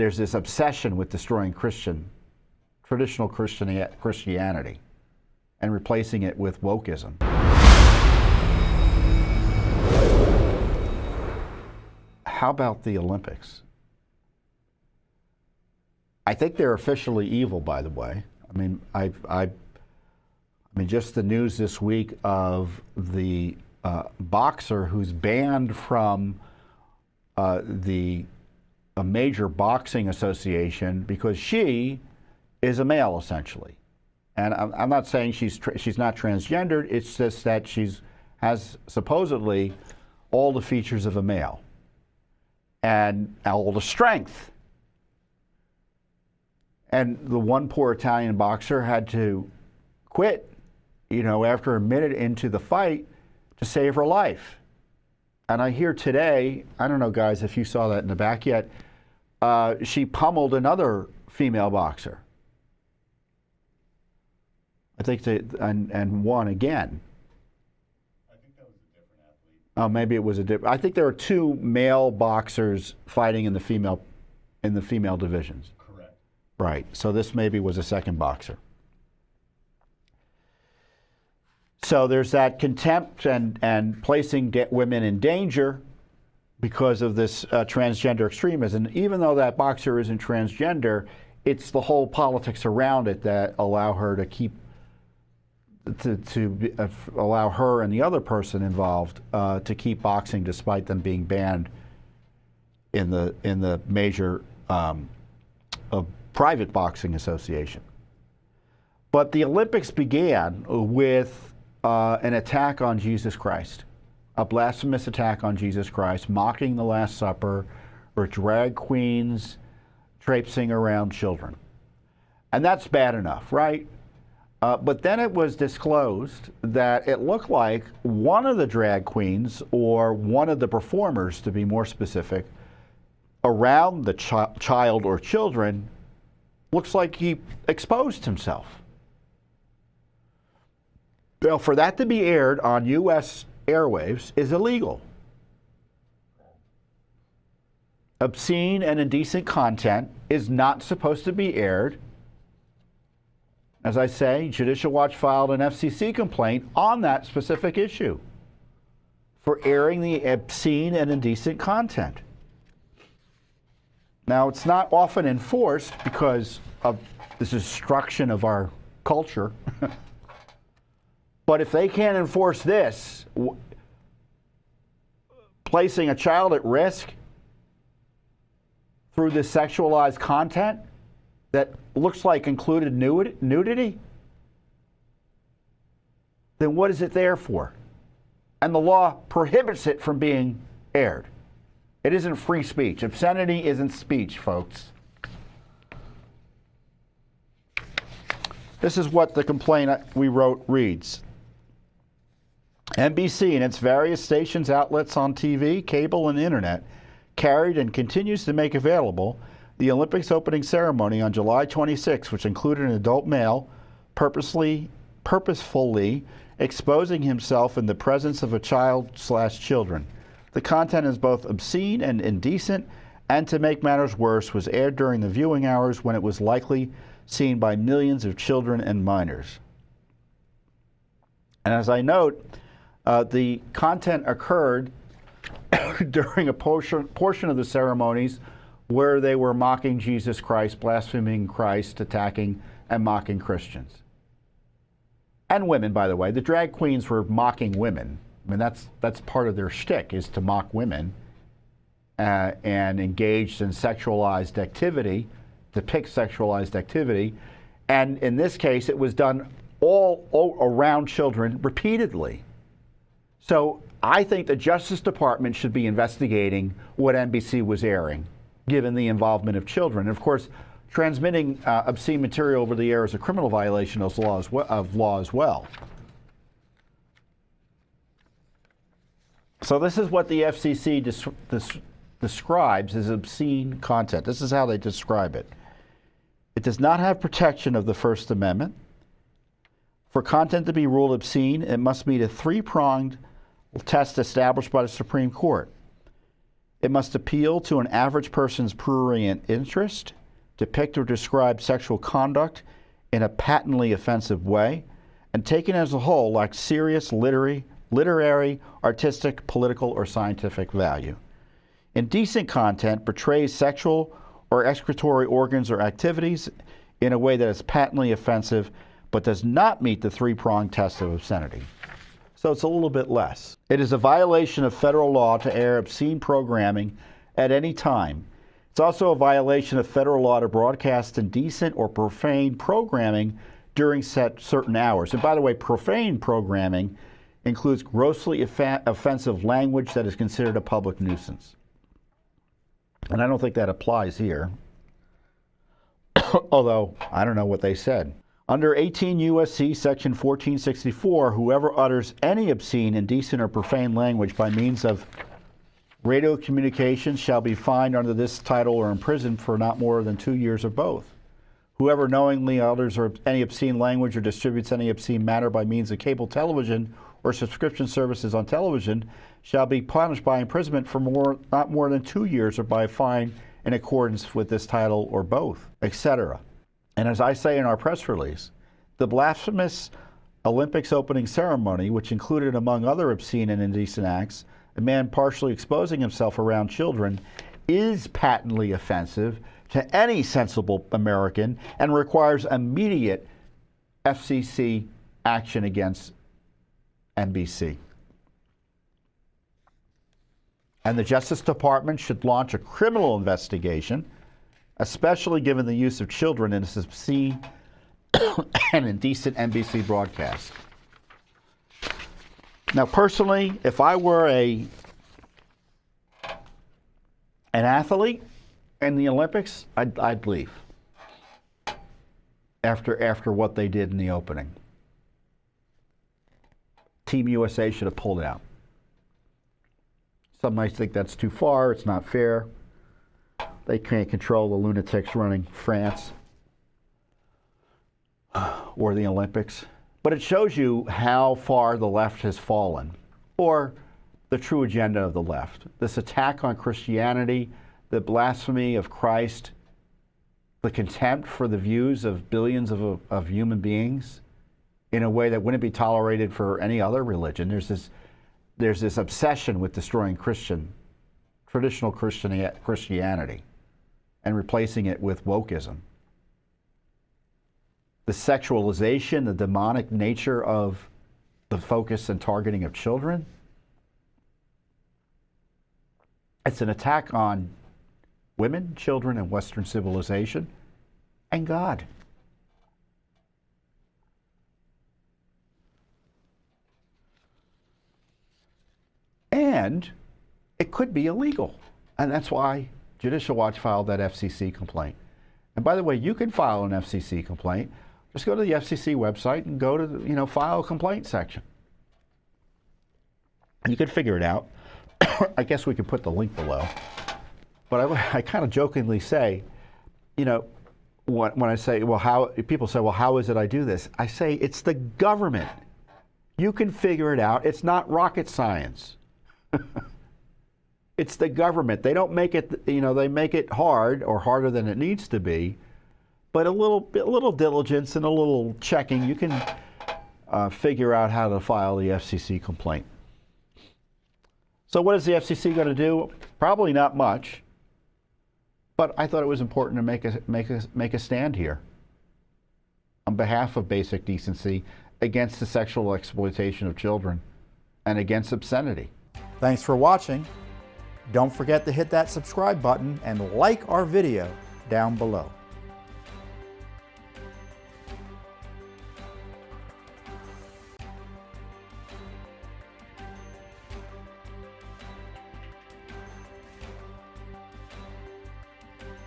there's this obsession with destroying traditional Christianity and replacing it with wokeism. How about the Olympics? I think they're officially evil, by the way. I mean, I mean, just the news this week of the boxer who's banned from a major boxing association because she is a male, essentially. And I'm not saying she's not transgendered. It's just that has supposedly all the features of a male and all the strength. And the one poor Italian boxer had to quit, after a minute into the fight to save her life. And I hear today, I don't know, guys, if you saw that in the back yet, she pummeled another female boxer. I think and won again. I think that was a different athlete. Oh, maybe it was a different. I think there were two male boxers fighting in the female divisions. Correct. Right. So this maybe was a second boxer. So there's that contempt and placing women in danger because of this transgender extremism. Even though that boxer isn't transgender, it's the whole politics around it that allow her to keep allow her and the other person involved to keep boxing despite them being banned in the major private boxing association. But the Olympics began with an attack on Jesus Christ, a blasphemous attack on Jesus Christ, mocking the Last Supper, or drag queens traipsing around children. And that's bad enough, right? But then it was disclosed that it looked like one of the drag queens, or one of the performers to be more specific, around the child or children, looks like he exposed himself. Well, for that to be aired on U.S. airwaves is illegal. Obscene and indecent content is not supposed to be aired. As I say, Judicial Watch filed an FCC complaint on that specific issue for airing the obscene and indecent content. Now, it's not often enforced because of the destruction of our culture. But if they can't enforce this, placing a child at risk through this sexualized content that looks like included nudity, then what is it there for? And the law prohibits it from being aired. It isn't free speech. Obscenity isn't speech, folks. This is what the complaint we wrote reads. NBC and its various stations, outlets on TV, cable, and internet carried and continues to make available the Olympics opening ceremony on July 26, which included an adult male purposefully exposing himself in the presence of a child/children. The content is both obscene and indecent, and to make matters worse, was aired during the viewing hours when it was likely seen by millions of children and minors. And as I note, the content occurred during a portion of the ceremonies where they were mocking Jesus Christ, blaspheming Christ, attacking and mocking Christians. And women, by the way. The drag queens were mocking women. I mean, that's part of their shtick, is to mock women and engaged in sexualized activity, depict sexualized activity. And in this case, it was done all around children repeatedly. So I think the Justice Department should be investigating what NBC was airing, given the involvement of children. And of course, transmitting obscene material over the air is a criminal violation of law as well. So this is what the FCC describes as obscene content. This is how they describe it. It does not have protection of the First Amendment. For content to be ruled obscene, it must meet a three-pronged test established by the Supreme Court. It must appeal to an average person's prurient interest, depict or describe sexual conduct in a patently offensive way, and taken as a whole lack serious literary, artistic, political, or scientific value. Indecent content portrays sexual or excretory organs or activities in a way that is patently offensive but does not meet the three-pronged test of obscenity. So it's a little bit less. It is a violation of federal law to air obscene programming at any time. It's also a violation of federal law to broadcast indecent or profane programming during certain hours. And by the way, profane programming includes grossly offensive language that is considered a public nuisance. And I don't think that applies here. Although, I don't know what they said. Under 18 U.S.C. Section 1464, whoever utters any obscene, indecent, or profane language by means of radio communications shall be fined under this title or imprisoned for not more than 2 years or both. Whoever knowingly utters any obscene language or distributes any obscene matter by means of cable television or subscription services on television shall be punished by imprisonment for not more than 2 years or by a fine in accordance with this title or both, etc. And as I say in our press release, the blasphemous Olympics opening ceremony, which included, among other obscene and indecent acts, a man partially exposing himself around children, is patently offensive to any sensible American and requires immediate FCC action against NBC. And the Justice Department should launch a criminal investigation, especially given the use of children in this obscene and indecent NBC broadcast. Now, personally, if I were an athlete in the Olympics, I'd leave after what they did in the opening. Team USA should have pulled out. Some might think that's too far, it's not fair. They can't control the lunatics running France or the Olympics. But it shows you how far the left has fallen, or the true agenda of the left. This attack on Christianity, the blasphemy of Christ, the contempt for the views of billions of human beings in a way that wouldn't be tolerated for any other religion. There's this obsession with destroying traditional Christianity and replacing it with wokeism. The sexualization, the demonic nature of the focus and targeting of children. It's an attack on women, children, and Western civilization, and God. And it could be illegal. And that's why Judicial Watch filed that FCC complaint. And by the way, you can file an FCC complaint. Just go to the FCC website and go to the, file a complaint section. You can figure it out. I guess we could put the link below. But I kind of jokingly say, when I say, people say, how is it I do this? I say, it's the government. You can figure it out. It's not rocket science. It's the government. They don't make it, they make it hard or harder than it needs to be. But a little diligence and a little checking, you can figure out how to file the FCC complaint. So what is the FCC going to do? Probably not much. But I thought it was important to make a stand here on behalf of basic decency against the sexual exploitation of children and against obscenity. Thanks for watching. Don't forget to hit that subscribe button and like our video down below.